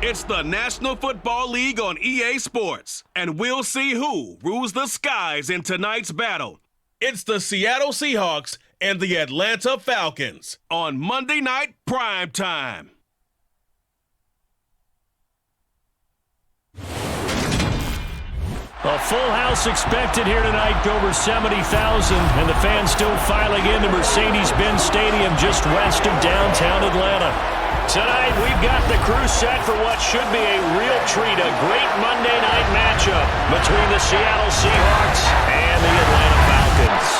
It's the National Football League on EA Sports, and we'll see who rules the skies in tonight's battle. It's the Seattle Seahawks and the Atlanta Falcons on Monday Night Prime Time. A full house expected here tonight, over 70,000, and the fans still filing into Mercedes-Benz Stadium just west of downtown Atlanta. Tonight, we've got the crew set for what should be a real treat, a great Monday night matchup between the Seattle Seahawks and the Atlanta Falcons.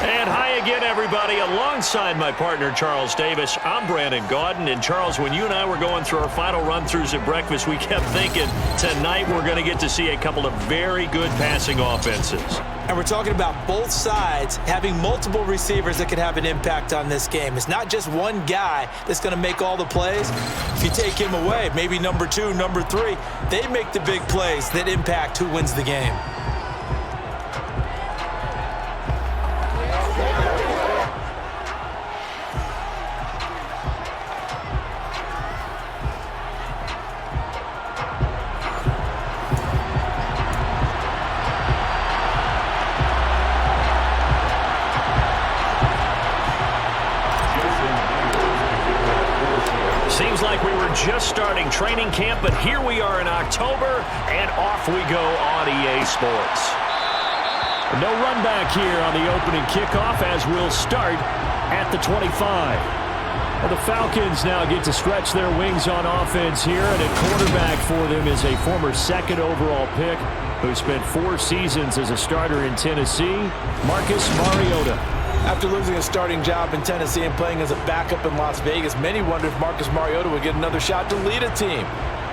And hi again, everybody. Alongside my partner, Charles Davis, I'm Brandon Gaudin. And Charles, when you and I were going through our final run-throughs at breakfast, we kept thinking tonight we're going to get to see a couple of very good passing offenses. And we're talking about both sides having multiple receivers that can have an impact on this game. It's not just one guy that's going to make all the plays. If you take him away, maybe number 2, number 3, they make the big plays that impact who wins the game. Seems like we were just starting training camp, but here we are in October, and off we go on EA Sports. No run back here on the opening kickoff as we'll start at the 25. Well, the Falcons now get to stretch their wings on offense here, and at quarterback for them is a former second overall pick who spent 4 seasons as a starter in Tennessee, Marcus Mariota. After losing a starting job in Tennessee and playing as a backup in Las Vegas, many wondered if Marcus Mariota would get another shot to lead a team.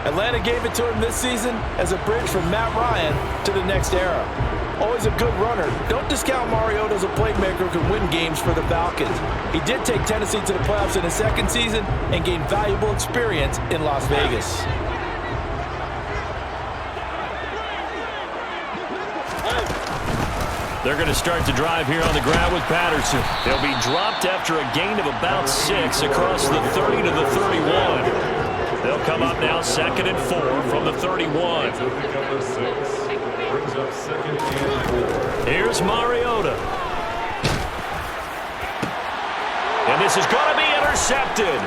Atlanta gave it to him this season as a bridge from Matt Ryan to the next era. Always a good runner. Don't discount Mariota as a playmaker who can win games for the Falcons. He did take Tennessee to the playoffs in his second season and gained valuable experience in Las Vegas. They're going to start the drive here on the ground with Patterson. They'll be dropped after a gain of about 6 across the 30 to the 31. They'll come up now 2nd and 4 from the 31. Here's Mariota. And this is going to be intercepted.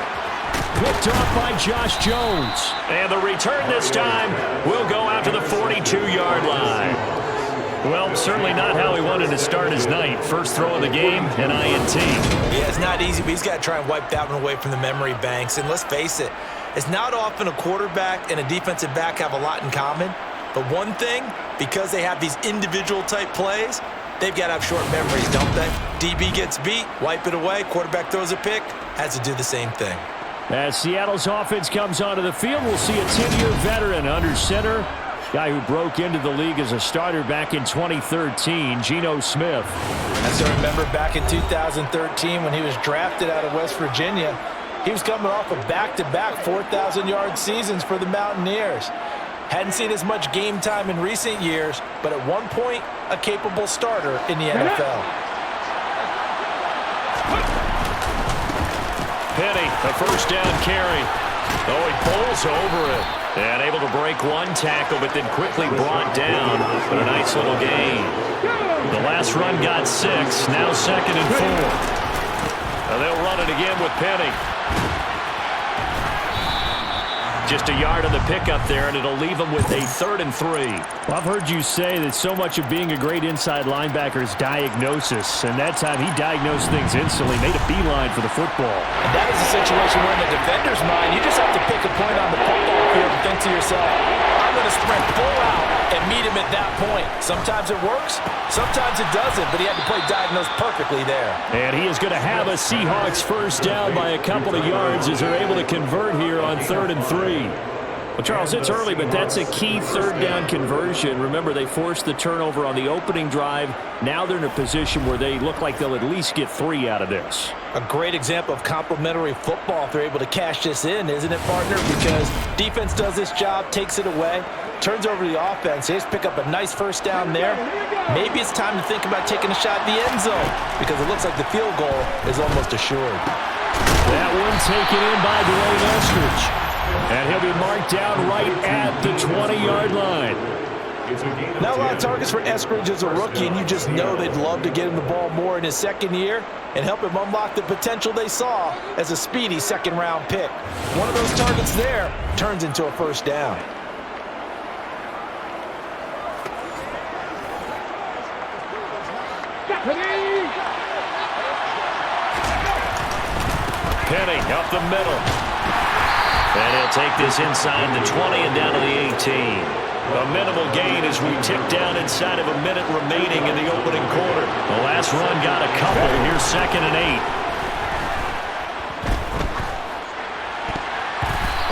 Picked off by Josh Jones. And the return this time will go out to the 42-yard line. Well, certainly not how he wanted to start his night. First throw of the game, an INT. Yeah, it's not easy, but he's got to try and wipe that one away from the memory banks. And let's face it, it's not often a quarterback and a defensive back have a lot in common. But one thing, because they have these individual type plays, they've got to have short memories, don't they? DB gets beat, wipe it away, quarterback throws a pick, has to do the same thing. As Seattle's offense comes onto the field, we'll see a 10-year veteran under center. Guy who broke into the league as a starter back in 2013, Geno Smith. I still remember back in 2013 when he was drafted out of West Virginia. He was coming off of back-to-back 4,000-yard seasons for the Mountaineers. Hadn't seen as much game time in recent years, but at one point, a capable starter in the NFL. Penny, a first down carry. Oh, he pulls over it. And able to break one tackle, but then quickly brought down. But a nice little gain. The last run got 6. Now 2nd and 4. And they'll run it again with Penny. Just a yard on the pickup there, and it'll leave them with a 3rd and 3. Well, I've heard you say that so much of being a great inside linebacker is diagnosis. And that time he diagnosed things instantly, made a beeline for the football. And that is a situation where in the defender's mind, you just have to pick a point on the football field and think to yourself, I'm going to sprint full out and meet him at that point. Sometimes it works, sometimes it doesn't, but he had to play diagnosed perfectly there. And he is going to have a Seahawks first down by a couple of yards as they're able to convert here on 3rd and 3. Well, Charles, it's early, but that's a key 3rd down conversion. Remember, they forced the turnover on the opening drive. Now they're in a position where they look like they'll at least get 3 out of this. A great example of complementary football if they're able to cash this in, isn't it, partner? Because defense does this job, takes it away, turns over the offense. They just pick up a nice first down there. Maybe it's time to think about taking a shot in the end zone because it looks like the field goal is almost assured. That one taken in by Dwayne Eskridge. And he'll be marked down right at the 20-yard line. Not a lot of targets for Eskridge as a rookie, and you just know they'd love to get him the ball more in his second year and help him unlock the potential they saw as a speedy second-round pick. One of those targets there turns into a first down. Penny up the middle. And he'll take this inside the 20 and down to the 18. A minimal gain as we tick down inside of a minute remaining in the opening quarter. The last run got a couple. Here's 2nd and 8.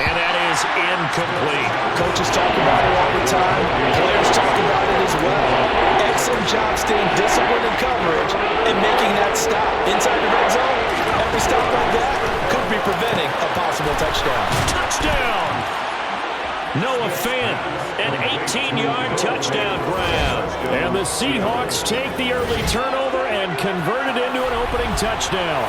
And that is incomplete. Coaches talk about it all the time. Players talk about it as well. Excellent job staying disciplined in coverage and making that stop inside the red zone. Every stop like that could be preventing a possible touchdown. Touchdown! Noah Fant, an 18-yard touchdown grab. And the Seahawks take the early turnover and convert it into an opening touchdown.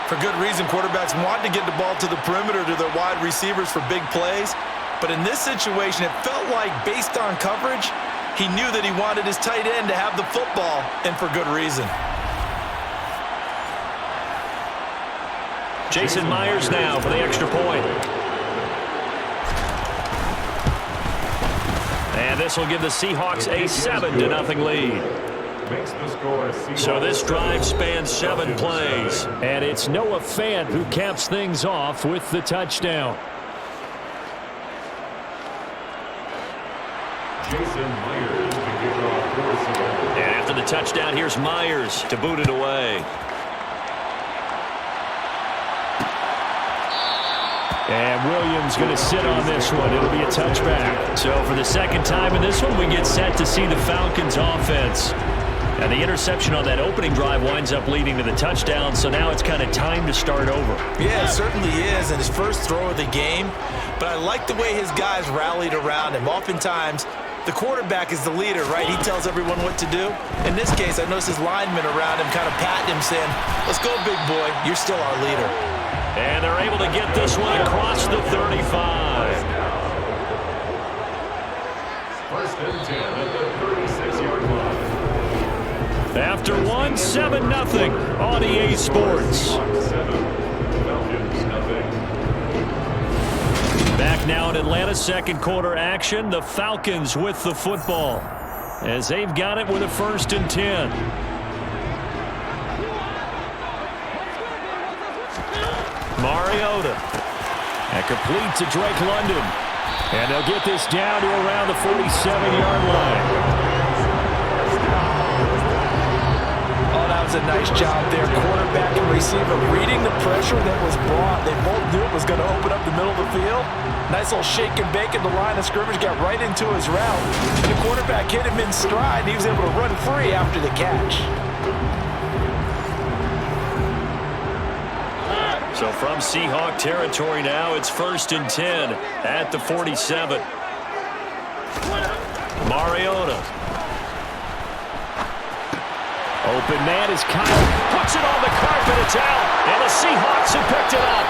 For good reason, quarterbacks want to get the ball to the perimeter to their wide receivers for big plays. But in this situation, it felt like, based on coverage, he knew that he wanted his tight end to have the football, and for good reason. Jason Myers now for the extra point. And this will give the Seahawks a 7-0 lead. So this drive spans 7 plays. And it's Noah Fant who caps things off with the touchdown. And after the touchdown, here's Myers to boot it away. And Williams going to sit on this one. It'll be a touchback. So for the second time in this one, we get set to see the Falcons offense. And the interception on that opening drive winds up leading to the touchdown, so now it's kind of time to start over. Yeah, it certainly is, and his first throw of the game. But I like the way his guys rallied around him. Oftentimes, the quarterback is the leader, right? He tells everyone what to do. In this case, I noticed his linemen around him kind of patting him, saying, "Let's go, big boy. You're still our leader." And they're able to get this one across the 35. First and 10 at the 36-yard line. After 7-0 on EA Sports. Back now in Atlanta's second quarter action, the Falcons with the football as they've got it with a 1st and 10. Mariota. And complete to Drake London. And they'll get this down to around the 47-yard line. Oh, that was a nice job there. Quarterback and receiver reading the pressure that was brought. They both knew it was going to open up the middle of the field. Nice little shake and bake at the line of scrimmage. Got right into his route. And the quarterback hit him in stride. He was able to run free after the catch. So from Seahawk territory now, it's 1st and 10 at the 47. Mariota. Open man is Kyle. Puts it on the carpet. It's out. And the Seahawks have picked it up.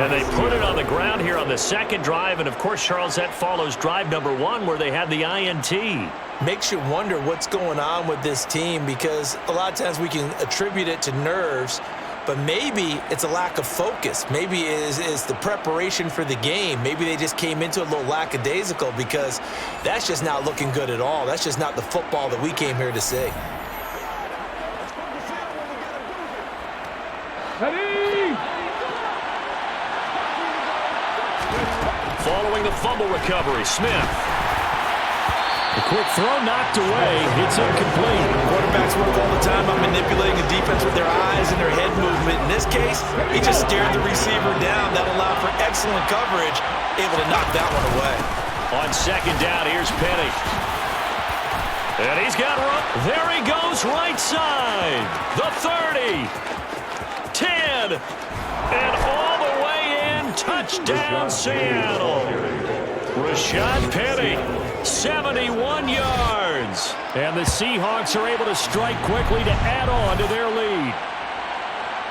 And they put it on the ground here on the second drive. And, of course, Charles, that follows drive number 1 where they had the INT. Makes you wonder what's going on with this team, because a lot of times we can attribute it to nerves, but maybe it's a lack of focus. Maybe it is the preparation for the game. Maybe they just came into it a little lackadaisical, because that's just not looking good at all. That's just not the football that we came here to see. Following the fumble recovery, Smith. The quick throw knocked away. It's incomplete. Quarterbacks work all the time on manipulating the defense with their eyes and their head movement. In this case, he just stared the receiver down. That allowed for excellent coverage, able to knock that one away. On second down, here's Penny. And he's got room. There he goes, right side. The 30. 10. And all the way in. Touchdown, Seattle. Rashad Penny 71 yards. And the Seahawks are able to strike quickly to add on to their lead.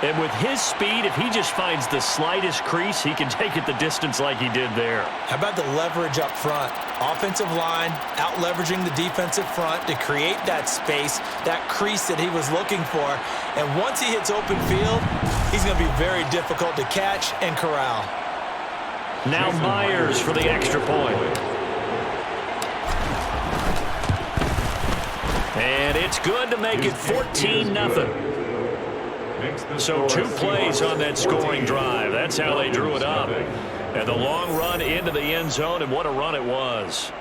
And with his speed, if he just finds the slightest crease, he can take it the distance like he did there. How about the leverage up front? Offensive line, out-leveraging the defensive front to create that space, that crease that he was looking for. And once he hits open field, he's going to be very difficult to catch and corral. Now Myers for the extra point. And it's good to make it 14-0. So 2 plays on that scoring drive. That's how they drew it up. And the long run into the end zone, and what a run it was.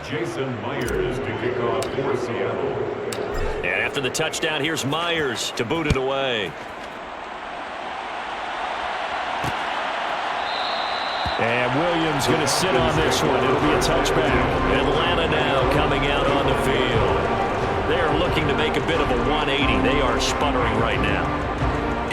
Jason Myers to kick off for Seattle. And after the touchdown, here's Myers to boot it away. And Williams going to sit on this one. It'll be a touchback. Atlanta now coming out on the field. They're looking to make a bit of a 180. They are sputtering right now.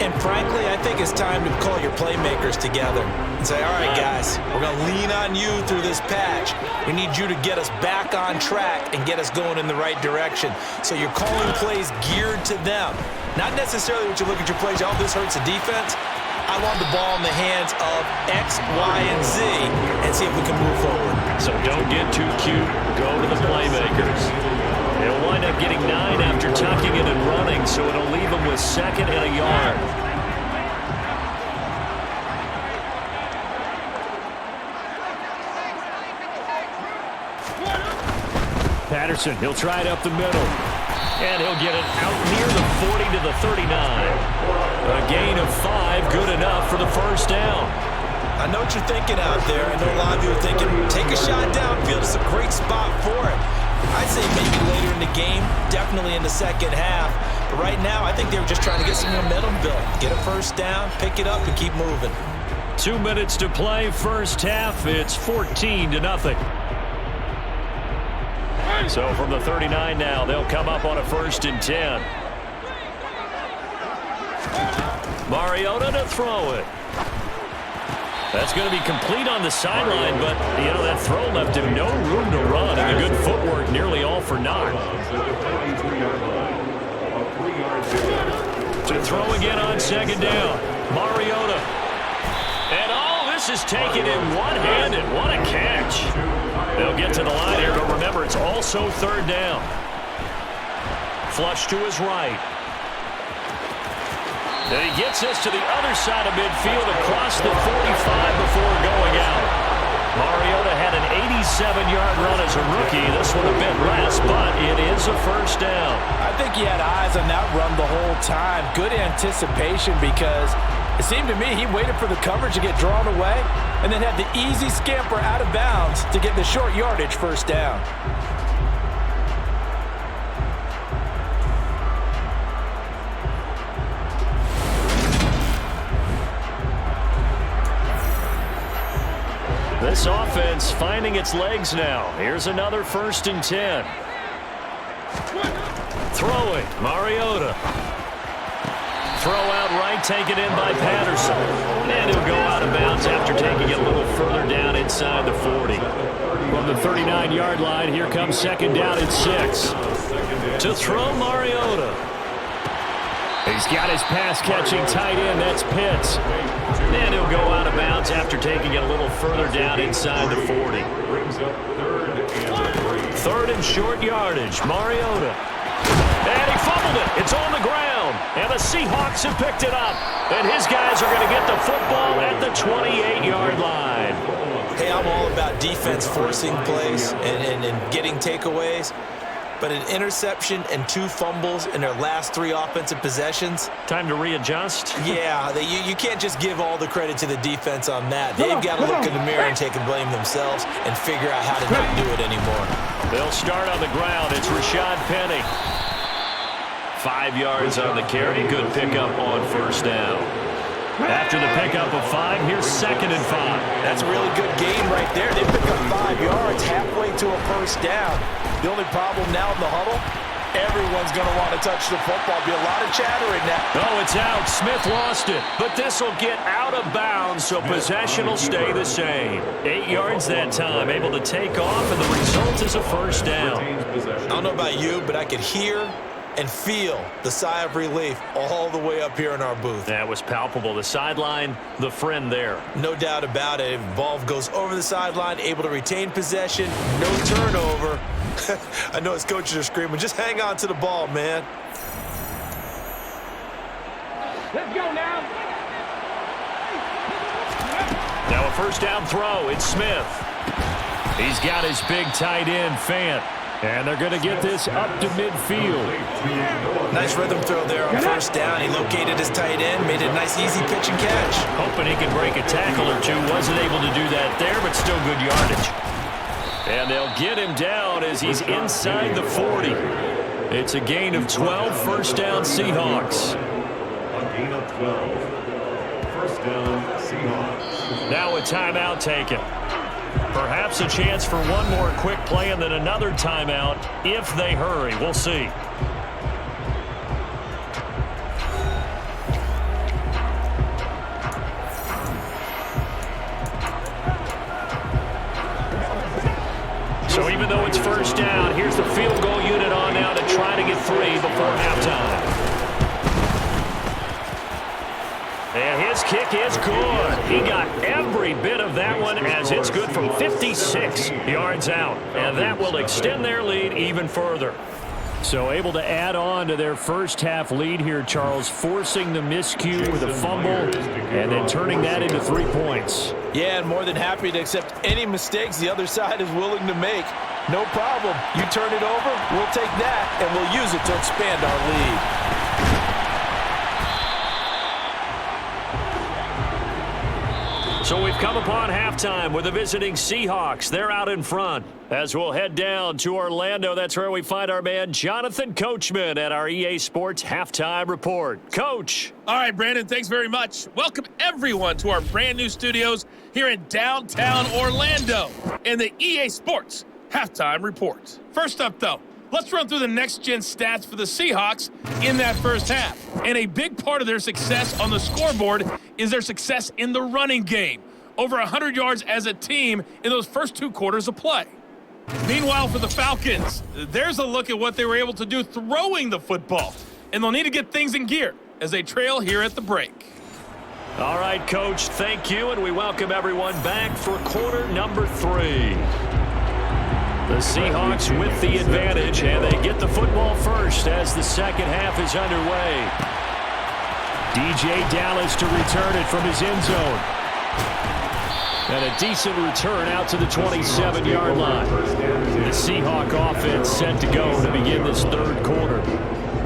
And frankly, I think it's time to call your playmakers together and say, all right, guys, we're going to lean on you through this patch. We need you to get us back on track and get us going in the right direction. So you're calling plays geared to them. Not necessarily what you look at your plays, oh, this hurts the defense. I want the ball in the hands of X, Y, and Z and see if we can move forward. So don't get too cute. Go to the playmakers. They'll wind up getting 9 after tucking it and running, so it'll leave them with 2nd and a yard. Patterson, he'll try it up the middle. And he'll get it out near the 40 to the 39. A gain of 5, good enough for the first down. I know what you're thinking out there. I know a lot of you are thinking, take a shot downfield. It's a great spot for it. I'd say maybe later in the game, definitely in the second half. But right now, I think they were just trying to get some momentum built. Get a first down, pick it up, and keep moving. 2 minutes to play, first half. It's 14-0. So from the 39 now, they'll come up on a 1st and 10. Mariota to throw it. That's going to be complete on the sideline, but, you know, that throw left him no room to run, and the good footwork nearly all for naught. To throw again on 2nd down. Mariota. And this is taken in one-handed. What a catch. They'll get to the line here, but remember, it's also 3rd down. Flush to his right. And he gets us to the other side of midfield across the 45 before going out. Mariota had an 87-yard run as a rookie. This one a bit less, but it is a first down. I think he had eyes on that run the whole time. Good anticipation because it seemed to me he waited for the coverage to get drawn away and then had the easy scamper out of bounds to get the short yardage first down. This offense finding its legs now. Here's another 1st and 10. Throw it, Mariota. Throw out right, taken in by Patterson. And he'll go out of bounds after taking it a little further down inside the 40. From the 39-yard line, here comes 2nd down and 6. To throw Mariota. He's got his pass-catching tight end. That's Pitts. And he'll go out of bounds after taking it a little further down inside the 40. 3rd and short yardage. Mariota. And he fumbled it. It's on the ground. And the Seahawks have picked it up. And his guys are going to get the football at the 28-yard line. Hey, I'm all about defense forcing plays and getting takeaways. But an interception and 2 fumbles in their last 3 offensive possessions. Time to readjust? Yeah, you can't just give all the credit to the defense on that. They've got to look in the mirror and take the blame themselves and figure out how to not do it anymore. They'll start on the ground. It's Rashad Penny. 5 yards on the carry. Good pickup on first down. After the pickup of 5, here's 2nd and 5. That's a really good game right there. They pick up 5 yards halfway to a first down. The only problem now in the huddle, Everyone's going to want to touch the football. Be a lot of chattering now. Oh, it's out. Smith lost it. But this will get out of bounds, so possession will stay the same. 8 yards that time, able to take off, and the result is a first down. I don't know about you, but I could hear and feel the sigh of relief all the way up here in our booth. That was palpable. The sideline, the friend there. No doubt about it. Ball goes over the sideline, able to retain possession, no turnover. I know his coaches are screaming, just hang on to the ball, man. Let's go now. Now a first down throw. It's Smith. He's got his big tight end, Fant. And they're going to get this up to midfield. Nice rhythm throw there on first down. He located his tight end, made a nice easy pitch and catch. Hoping he can break a tackle or two. Wasn't able to do that there, but still good yardage. And they'll get him down as he's inside the 40. It's a gain of 12, first down Seahawks. A gain of 12. First down, Seahawks. Now a timeout taken. Perhaps a chance for one more quick play and then another timeout if they hurry. We'll see. So even though it's first down, here's the field goal unit on now to try to get 3 before halftime. And his kick is good. He got every bit of that one as it's good from 56 yards out. And that will extend their lead even further. So able to add on to their first half lead here, Charles, forcing the miscue with a fumble and then turning that into 3 points. Yeah, and more than happy to accept any mistakes the other side is willing to make. No problem. You turn it over, we'll take that, and we'll use it to expand our lead. So we've come upon halftime with the visiting Seahawks. They're out in front. As we'll head down to Orlando, that's where we find our man Jonathan Coachman at our EA Sports Halftime Report. Coach. All right, Brandon, thanks very much. Welcome, everyone, to our brand new studios here in downtown Orlando and the EA Sports Halftime Report. First up, though, let's run through the next-gen stats for the Seahawks in that first half. And a big part of their success on the scoreboard is their success in the running game. Over 100 yards as a team in those first 2 quarters of play. Meanwhile, for the Falcons, there's a look at what they were able to do throwing the football. And they'll need to get things in gear as they trail here at the break. All right, Coach, thank you, and we welcome everyone back for quarter number 3. The Seahawks with the advantage, and they get the football first as the second half is underway. DJ Dallas to return it from his end zone. And a decent return out to the 27-yard line. The Seahawk offense set to go to begin this third quarter.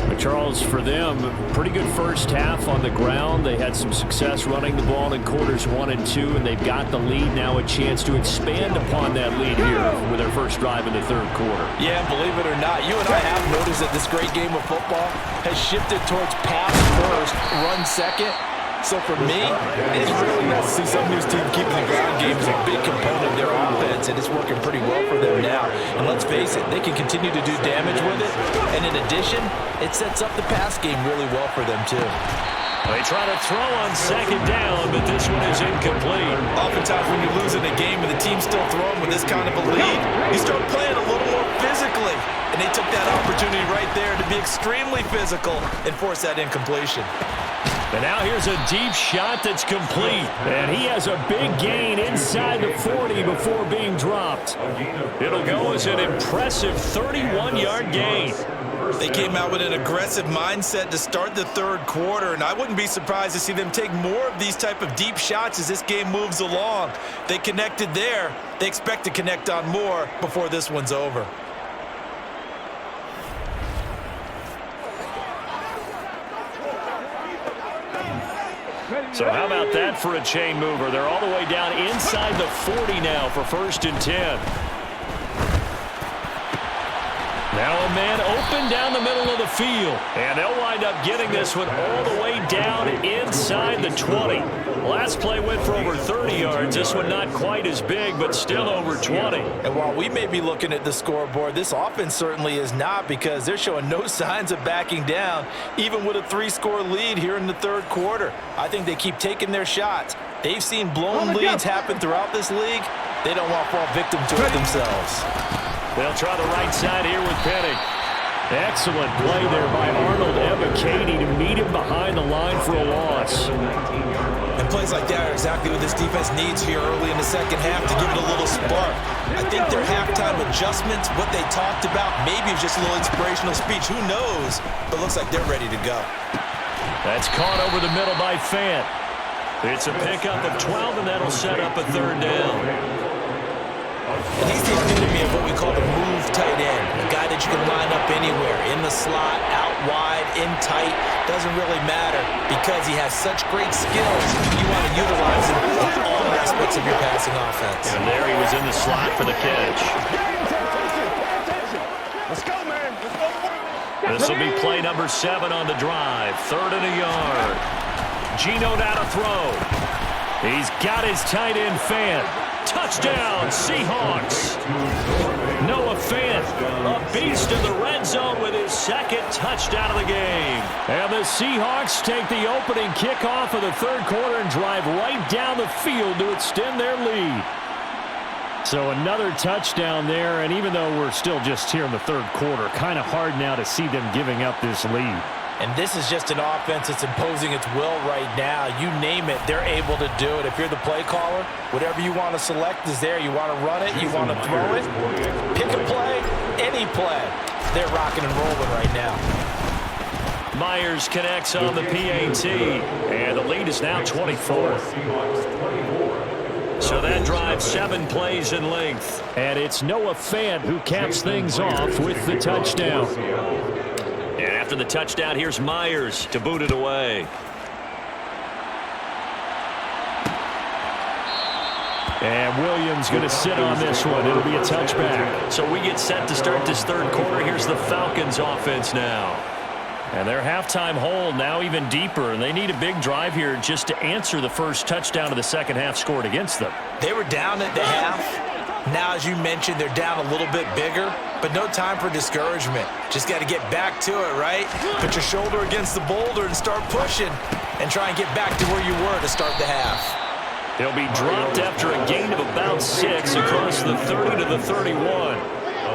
But Charles, for them, pretty good first half on the ground. They had some success running the ball in quarters 1 and 2, and they've got the lead now, a chance to expand upon that lead here with their first drive in the third quarter. Yeah, believe it or not, you and I have noticed that this great game of football has shifted towards pass first, run second. So for me, it's really nice to see some of these teams keeping the ground game as a big component of their offense, and it's working pretty well for them now. And let's face it, they can continue to do damage with it. And in addition, it sets up the pass game really well for them too. They try to throw on second down, but this one is incomplete. Oftentimes when you lose in a game and the team's still throwing with this kind of a lead, you start playing a little more physically. And they took that opportunity right there to be extremely physical and force that incompletion. And now here's a deep shot that's complete. And he has a big gain inside the 40 before being dropped. It'll go as an impressive 31-yard gain. They came out with an aggressive mindset to start the third quarter, and I wouldn't be surprised to see them take more of these type of deep shots as this game moves along. They connected there. They expect to connect on more before this one's over. So how about that for a chain mover? They're all the way down inside the 40 now for 1st and 10. Now a man open down the middle of the field. And they'll wind up getting this one all the way down inside the 20. Last play went for over 30 yards. This one not quite as big, but still over 20. And while we may be looking at the scoreboard, this offense certainly is not, because they're showing no signs of backing down, even with a 3-score lead here in the third quarter. I think they keep taking their shots. They've seen blown leads happen throughout this league. They don't want to fall victim to it themselves. They'll try the right side here with Penning. Excellent play there by Arnold Ebiketie to meet him behind the line for a loss. And plays like that are exactly what this defense needs here early in the second half to give it a little spark. I think their halftime adjustments, what they talked about, maybe it was just a little inspirational speech. Who knows? But looks like they're ready to go. That's caught over the middle by Fant. It's a pickup of 12, and that'll set up a third down. And he's the epitome of what we call the move tight end, a guy that you can line up anywhere, in the slot, out wide, in tight, doesn't really matter, because he has such great skills. You want to utilize him in all aspects of your passing offense. And there he was in the slot for the catch. Let's go, man. Let's go. This will be play number 7 on the drive. 3rd and a yard. Geno now to throw. He's got his tight end Fant. Touchdown, Seahawks. Noah Fant, a beast in the red zone with his 2nd touchdown of the game. And the Seahawks take the opening kickoff of the third quarter and drive right down the field to extend their lead. So another touchdown there, and even though we're still just here in the third quarter, kind of hard now to see them giving up this lead. And this is just an offense that's imposing its will right now. You name it, they're able to do it. If you're the play caller, whatever you want to select is there. You want to run it, you want to throw it, pick a play, any play. They're rocking and rolling right now. Myers connects on the PAT, and the lead is now 24. So that drives 7 plays in length. And it's Noah Fant who caps things off with the touchdown. And after the touchdown, here's Myers to boot it away. And Williams going to sit on this one. It'll be a touchback. So we get set to start this third quarter. Here's the Falcons offense now. And their halftime hold now even deeper, and they need a big drive here just to answer the first touchdown of the second half scored against them. They were down at the half. Now, as you mentioned, they're down a little bit bigger, but no time for discouragement. Just got to get back to it, right? Put your shoulder against the boulder and start pushing and try and get back to where you were to start the half. They'll be dropped after a gain of about 6 across the 30 to the 31.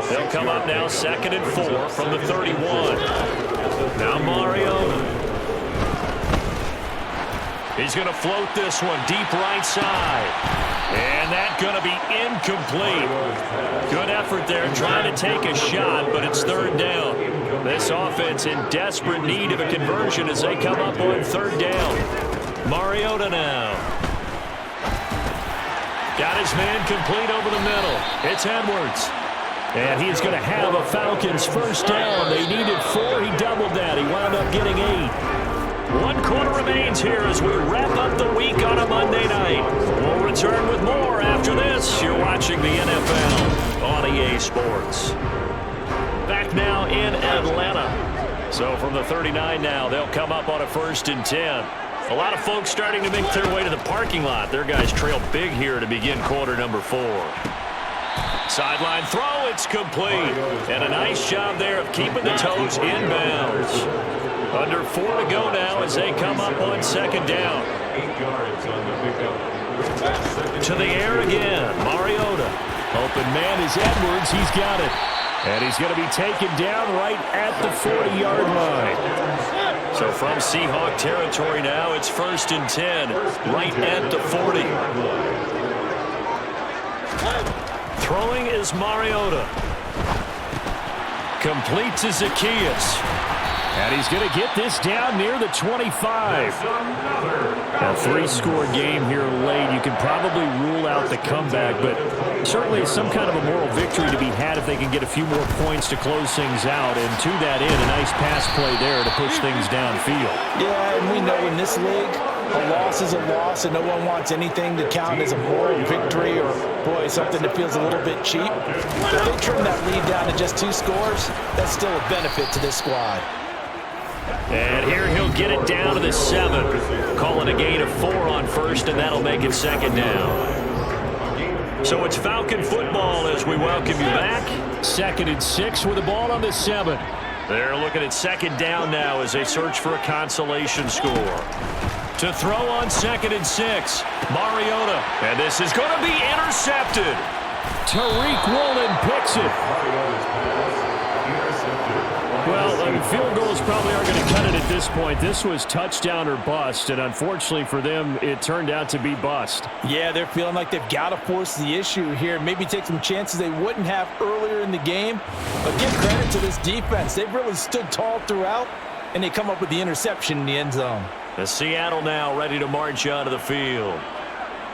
They'll come up now 2nd and 4 from the 31. Now Mariota. He's going to float this one deep right side. And that's going to be incomplete. Good effort there trying to take a shot, but it's 3rd down. This offense in desperate need of a conversion as they come up on 3rd down. Mariota now. Got his man complete over the middle. It's Edwards. And he's going to have a Falcons first down. They needed 4. He doubled that. He wound up getting 8. 1 quarter remains here as we wrap up the week on a Monday night. We'll return with more after this. You're watching the NFL on EA Sports. Back now in Atlanta. So from the 39 now, they'll come up on a 1st and 10. A lot of folks starting to make their way to the parking lot. Their guys trail big here to begin quarter number 4. Sideline throw, it's complete. And a nice job there of keeping the toes inbounds. Under 4 to go now as they come up on 2nd down. 8 yards on the pickup. To the air again, Mariota. Open man is Edwards, he's got it. And he's going to be taken down right at the 40-yard line. So from Seahawk territory now, it's 1st and 10, right at the 40. Throwing is Mariota. Complete to Zacchaeus. And he's going to get this down near the 25. A 3-score game here late. You can probably rule out the comeback, but certainly some kind of a moral victory to be had if they can get a few more points to close things out. And to that end, a nice pass play there to push things downfield. Yeah, and we know in this league, A loss is a loss, and no one wants anything to count as a moral victory or, boy, something that feels a little bit cheap. If they trim that lead down to just 2 scores, that's still a benefit to this squad. And here he'll get it down to the 7. Calling a gain of 4 on first, and that'll make it 2nd down. So it's Falcon football as we welcome you back. 2nd and 6 with the ball on the 7. They're looking at 2nd down now as they search for a consolation score. To throw on 2nd and 6, Mariota. And this is going to be intercepted. Tariq Woolen picks it. Well, field goals probably aren't going to cut it at this point. This was touchdown or bust, and unfortunately for them, it turned out to be bust. Yeah, they're feeling like they've got to force the issue here, maybe take some chances they wouldn't have earlier in the game. But give credit to this defense. They've really stood tall throughout, and they come up with the interception in the end zone. The Seattle now ready to march out of the field.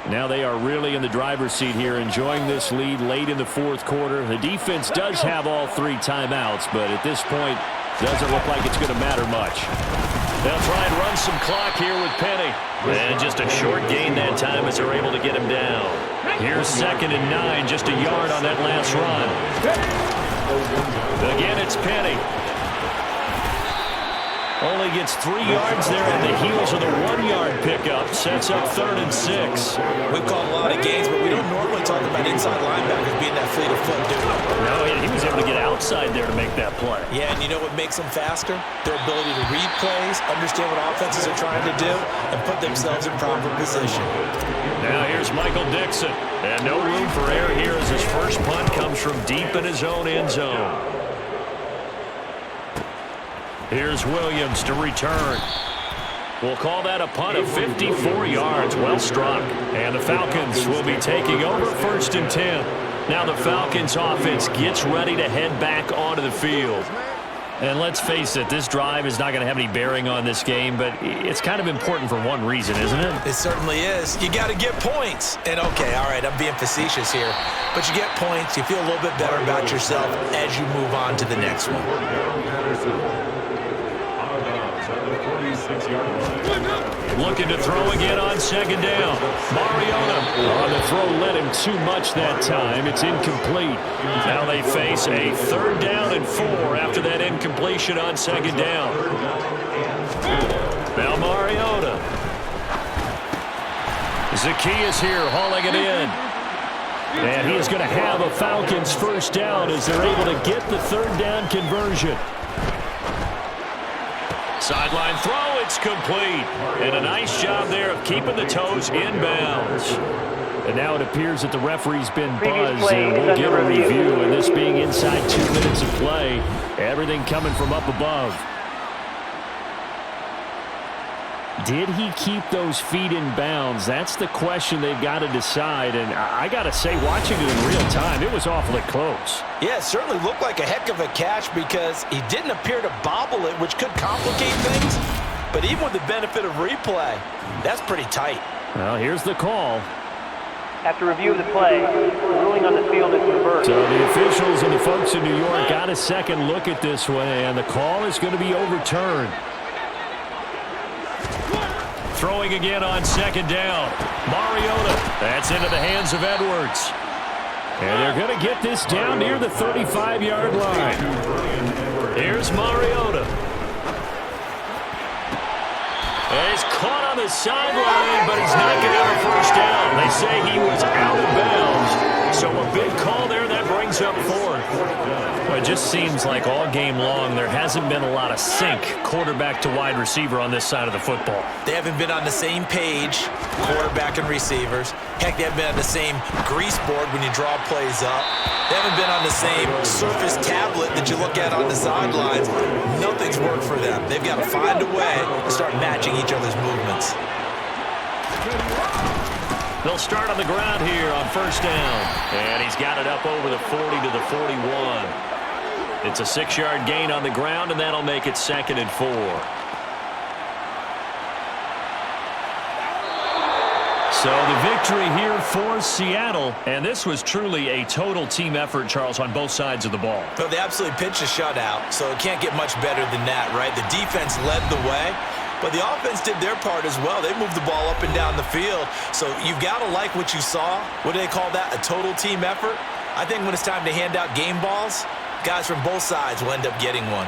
Now they are really in the driver's seat here, enjoying this lead late in the 4th quarter. The defense does have all 3 timeouts, but at this point, doesn't look like it's going to matter much. They'll try and run some clock here with Penny. And just a short gain that time as they're able to get him down. Here's 2nd and 9, just a yard on that last run. Again, it's Penny. Only gets 3 yards there on the heels of the 1-yard pickup. Sets up 3rd and 6. We've called a lot of games, but we don't normally talk about inside linebackers being that fleet of foot, do we? No, he was able to get outside there to make that play. Yeah, and you know what makes them faster? Their ability to read plays, understand what offenses are trying to do, and put themselves in proper position. Now here's Michael Dixon. And no room for error here as his first punt comes from deep in his own end zone. Here's Williams to return. We'll call that a punt of 54 yards. Well struck. And the Falcons will be taking over 1st and 10. Now the Falcons offense gets ready to head back onto the field. And let's face it, this drive is not going to have any bearing on this game, but it's kind of important for one reason, isn't it? It certainly is. You got to get points. And okay, all right, I'm being facetious here, but you get points, you feel a little bit better about yourself as you move on to the next one. Looking to throw again on 2nd down. Mariota on the throw led him too much that time. It's incomplete. Now they face a 3rd down and 4 after that incompletion on 2nd down. Now Mariota. Zacchaeus here hauling it in. And he is going to have a Falcons 1st down as they're able to get the 3rd down conversion. Sideline throw, it's complete. And a nice job there of keeping the toes inbounds. And now it appears that the referee's been buzzed, and we'll get a review. And this being inside 2 minutes of play, everything coming from up above. Did he keep those feet in bounds? That's the question they've got to decide. And I got to say, watching it in real time, it was awfully close. Yeah, it certainly looked like a heck of a catch because he didn't appear to bobble it, which could complicate things. But even with the benefit of replay, that's pretty tight. Well, here's the call. After review of the play, the ruling on the field is reversed. So the officials and the folks in New York got a second look at this one, and the call is going to be overturned. Throwing again on 2nd down. Mariota. That's into the hands of Edwards. And they're going to get this down near the 35-yard line. Here's Mariota. And he's caught on the sideline, but he's not going to have a 1st down. They say he was out of bounds. So a big call there that brings up 4th. Well, it just seems like all game long there hasn't been a lot of sync quarterback to wide receiver on this side of the football. They haven't been on the same page, quarterback and receivers. Heck, they haven't been on the same grease board when you draw plays up. They haven't been on the same Surface tablet that you look at on the sidelines. Nothing's worked for them. They've got to find a way to start matching each other's movements. They'll start on the ground here on 1st down. And he's got it up over the 40 to the 41. It's a 6-yard gain on the ground, and that'll make it 2nd and 4. So the victory here for Seattle. And this was truly a total team effort, Charles, on both sides of the ball. Well, they absolutely pitched a shutout, so it can't get much better than that, right? The defense led the way. but the offense did their part as well. They moved the ball up and down the field. So you've got to like what you saw. What do they call that? A total team effort? I think when it's time to hand out game balls, guys from both sides will end up getting one.